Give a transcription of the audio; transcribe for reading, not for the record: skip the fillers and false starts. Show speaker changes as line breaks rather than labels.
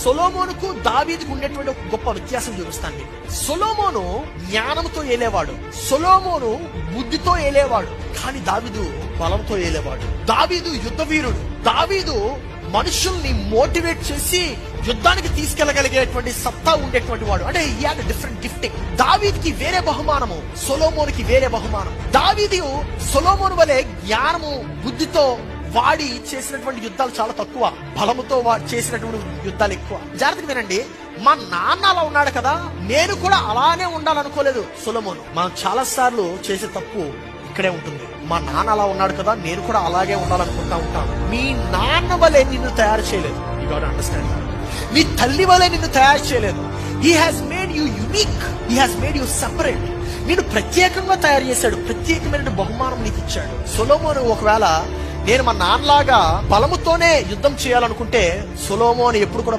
సొలొమోనుకు దావీదుకు ఉండేటువంటి ఒక గొప్ప వ్యత్యాసం చూపిస్తాను మీకు. సొలొమోను జ్ఞానంతో ఏలేవాడు, సొలొమోను బుద్ధితో ఏలేవాడు, కానీ దావీదు బలంతో ఏలేవాడు. దావీదు యుద్ధ వీరుడు, దావీదు మనుషుల్ని మోటివేట్ చేసి యుద్ధానికి తీసుకెళ్లగలిగేటువంటి సత్తా ఉండేటువంటి వాడు. అంటే ఈ హ్యాడ్ డిఫరెంట్ గిఫ్టింగ్. దావీదుకి వేరే బహుమానము, సొలొమోనుకి వేరే బహుమానం. దావీదు సొలొమోను వలె జ్ఞానము బుద్ధితో వాడి చేసినటువంటి యుద్ధాలు చాలా తక్కువ, బలముతో చేసినటువంటి యుద్ధాలు ఎక్కువ. జాగ్రత్తగా వినండి, మా నాన్న అలా ఉన్నాడు కదా, నేను కూడా అలానే ఉండాలనుకోలేదు సొలొమోను. మనం చాలా సార్లు చేసే తప్పు ఇక్కడే ఉంటుంది. మా నాన్న అలా ఉన్నాడు కదా, నేను కూడా అలాగే ఉండాలనుకుంటా ఉంటాను. మీ నాన్న వలె నిన్ను తయారు చేయలేదు. You got to understand. మీ తల్లి వలె నిన్ను తయారు చేయలేదు. He has made you unique, he has made you separate. నిన్ను ప్రత్యేకంగా తయారు చేశాడు, ప్రత్యేకమైన బహుమానం నీకు ఇచ్చాడు. సొలొమోను ఒకవేళ నేను మా నాన్నలాగా బలముతోనే యుద్ధం చేయాలనుకుంటే, సొలొమోను ఎప్పుడు కూడా